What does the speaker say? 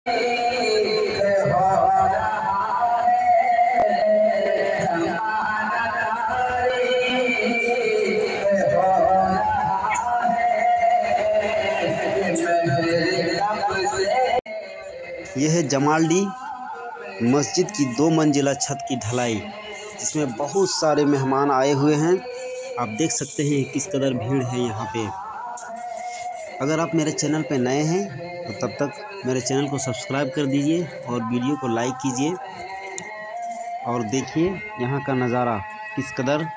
यह है जमालडी मस्जिद की 2 मंजिला छत की ढलाई, जिसमें बहुत सारे मेहमान आए हुए हैं। आप देख सकते हैं किस कदर भीड़ है यहाँ पे। अगर आप मेरे चैनल पे नए हैं तो तब तक मेरे चैनल को सब्सक्राइब कर दीजिए और वीडियो को लाइक कीजिए और देखिए यहाँ का नज़ारा किस कदर।